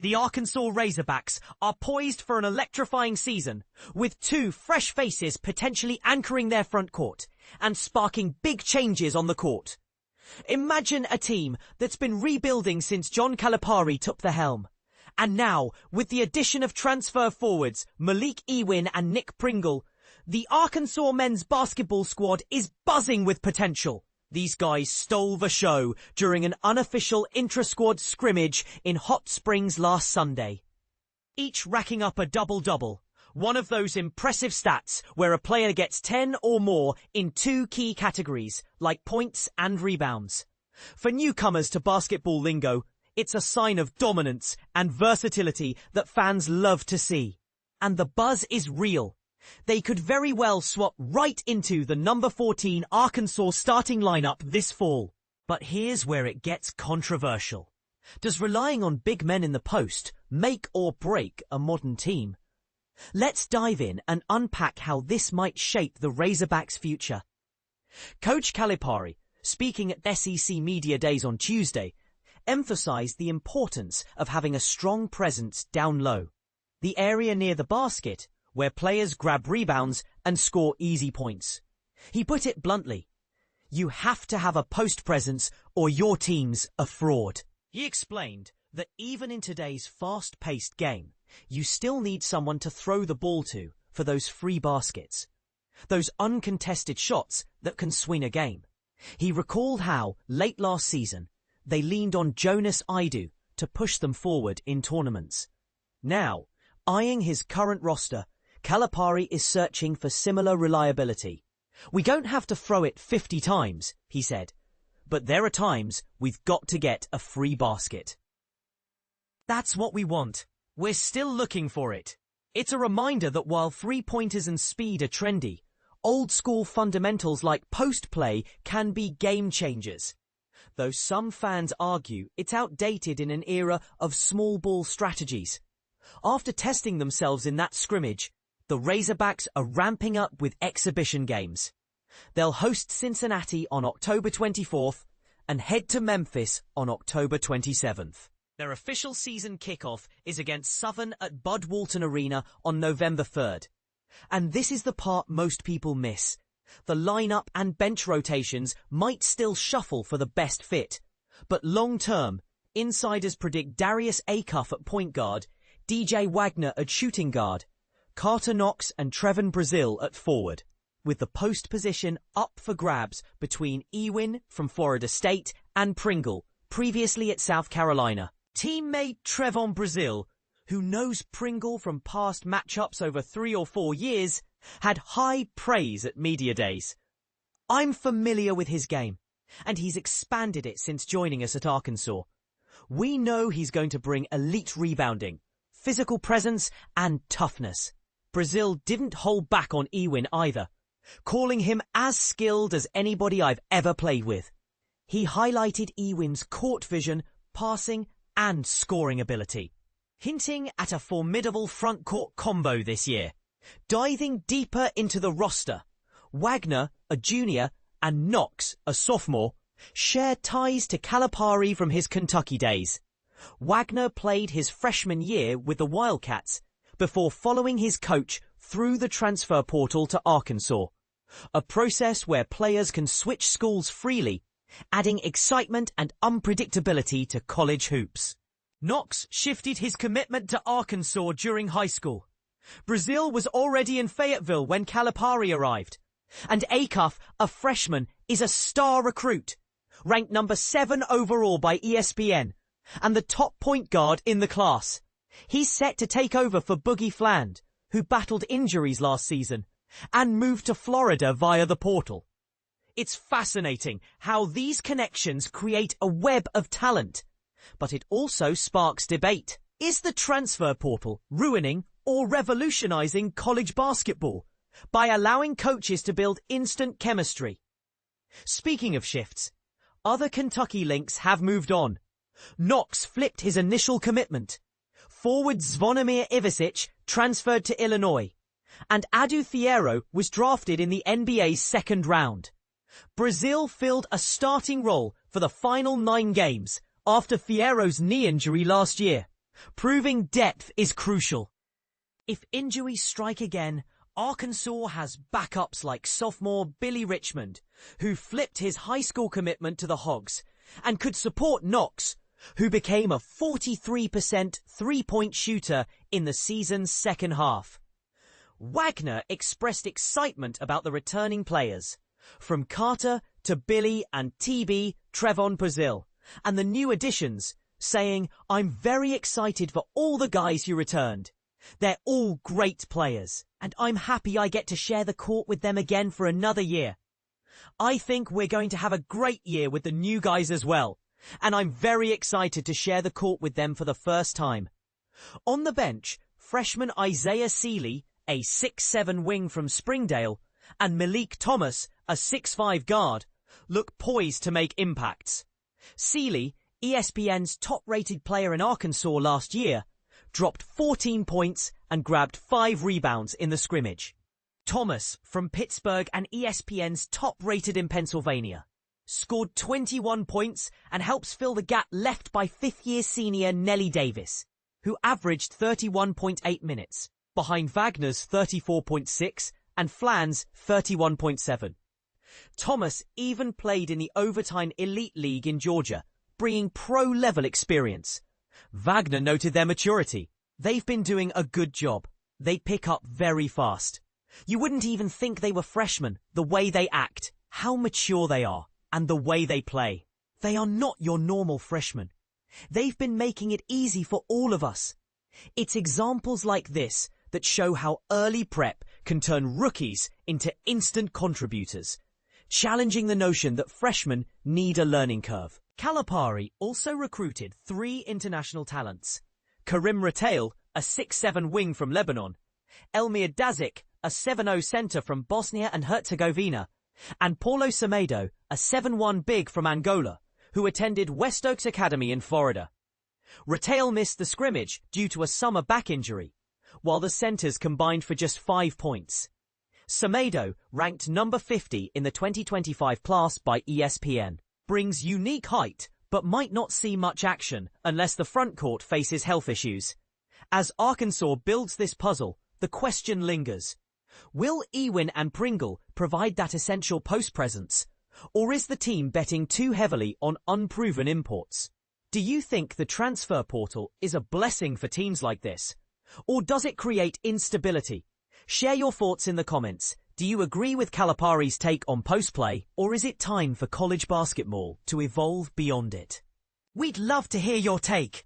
The Arkansas Razorbacks are poised for an electrifying season, with two fresh faces potentially anchoring their front court and sparking big changes on the court. Imagine a team that's been rebuilding since Coach Calipari took the helm. And now, with the addition of transfer forwards Malique, Ewin and Pringle, the Arkansas men's basketball squad is buzzing with potential. These guys stole the show during an unofficial intra-squad scrimmage in Hot Springs last Sunday. Each racking up a double-double, one of those impressive stats where a player gets 10 or more in two key categories, like points and rebounds. For newcomers to basketball lingo, it's a sign of dominance and versatility that fans love to see. And the buzz is real. They could very well swap right into the number 14 Arkansas starting lineup this fall. But here's where it gets controversial. Does relying on big men in the post make or break a modern team? Let's dive in and unpack how this might shape the Razorbacks' future. Coach Calipari, speaking at SEC Media Days on Tuesday, emphasized the importance of having a strong presence down low, the area near the basket where players grab rebounds and score easy points. He put it bluntly, you have to have a post presence or your team's a fraud. He explained that even in today's fast-paced game, you still need someone to throw the ball to for those free baskets, those uncontested shots that can swing a game. He recalled how, late last season, they leaned on Jonas Idu to push them forward in tournaments. Now, eyeing his current roster, Calipari is searching for similar reliability. We don't have to throw it 50 times, he said, but there are times we've got to get a free basket. That's what we want. We're still looking for it. It's a reminder that while three-pointers and speed are trendy, old-school fundamentals like post play can be game changers. Though some fans argue it's outdated in an era of small ball strategies. After testing themselves in that scrimmage, the Razorbacks are ramping up with exhibition games. They'll host Cincinnati on October 24th and head to Memphis on October 27th. Their official season kickoff is against Southern at Bud Walton Arena on November 3rd. And this is the part most people miss. The lineup and bench rotations might still shuffle for the best fit. But long-term, insiders predict Darius Acuff at point guard, DJ Wagner at shooting guard, Karter Knox and Trevon Brazile at forward, with the post position up for grabs between Ewin from Florida State and Pringle, previously at South Carolina. Teammate Trevon Brazile, who knows Pringle from past matchups over 3 or 4 years, had high praise at Media Days. I'm familiar with his game, and he's expanded it since joining us at Arkansas. We know he's going to bring elite rebounding, physical presence, and toughness. Brazile didn't hold back on Ewin either, calling him as skilled as anybody I've ever played with. He highlighted Ewin's court vision, passing, and scoring ability, hinting at a formidable front court combo this year. Diving deeper into the roster, Wagner, a junior, and Knox, a sophomore, share ties to Calipari from his Kentucky days. Wagner played his freshman year with the Wildcats before following his coach through the transfer portal to Arkansas, a process where players can switch schools freely, adding excitement and unpredictability to college hoops. Knox shifted his commitment to Arkansas during high school. Brazile was already in Fayetteville when Calipari arrived. And Acuff, a freshman, is a star recruit, ranked number 7 overall by ESPN, and the top point guard in the class. He's set to take over for Boogie Fland, who battled injuries last season, and moved to Florida via the portal. It's fascinating how these connections create a web of talent, but it also sparks debate. Is the transfer portal ruining or revolutionizing college basketball by allowing coaches to build instant chemistry? Speaking of shifts, other Kentucky links have moved on. Knox flipped his initial commitment. Forward Zvonimir Ivisic transferred to Illinois, and Adu Fierro was drafted in the NBA's second round. Brazile filled a starting role for the final 9 games after Fierro's knee injury last year, proving depth is crucial. If injuries strike again, Arkansas has backups like sophomore Billy Richmond, who flipped his high school commitment to the Hogs, and could support Knox, who became a 43% three-point shooter in the season's second half. Wagner expressed excitement about the returning players, from Karter to Billy and TB Trevon Brazile, and the new additions, saying, "I'm very excited for all the guys who returned. They're all great players, and I'm happy I get to share the court with them again for another year. I think we're going to have a great year with the new guys as well, and I'm very excited to share the court with them for the first time." On the bench, freshman Isaiah Sealy, a 6'7" wing from Springdale, and Malik Thomas, a 6'5" guard, look poised to make impacts. Sealy, ESPN's top-rated player in Arkansas last year, dropped 14 points and grabbed 5 rebounds in the scrimmage. Thomas, from Pittsburgh and ESPN's top-rated in Pennsylvania, scored 21 points and helps fill the gap left by fifth-year senior Nellie Davis, who averaged 31.8 minutes, behind Wagner's 34.6 and Flan's 31.7. Thomas even played in the Overtime Elite League in Georgia, bringing pro-level experience. Wagner noted their maturity. "They've been doing a good job. They pick up very fast. You wouldn't even think they were freshmen, the way they act, how mature they are, and the way they play. They are not your normal freshmen. They've been making it easy for all of us." It's examples like this that show how early prep can turn rookies into instant contributors, challenging the notion that freshmen need a learning curve. Calipari also recruited 3 international talents: Karim Retail, a 6'7" wing from Lebanon, Elmir Dazik, a 7'0" center from Bosnia and Herzegovina, and Paulo Semedo, a 7'1" big from Angola, who attended West Oaks Academy in Florida. Retail missed the scrimmage due to a summer back injury, while the centers combined for just 5 points. Semedo, ranked number 50 in the 2025 class by ESPN, brings unique height but might not see much action unless the frontcourt faces health issues. As Arkansas builds this puzzle, the question lingers: will Ewin and Pringle provide that essential post presence, or is the team betting too heavily on unproven imports? Do you think the transfer portal is a blessing for teams like this, or does it create instability? Share your thoughts in the comments. Do you agree with Calipari's take on post-play, or is it time for college basketball to evolve beyond it? We'd love to hear your take.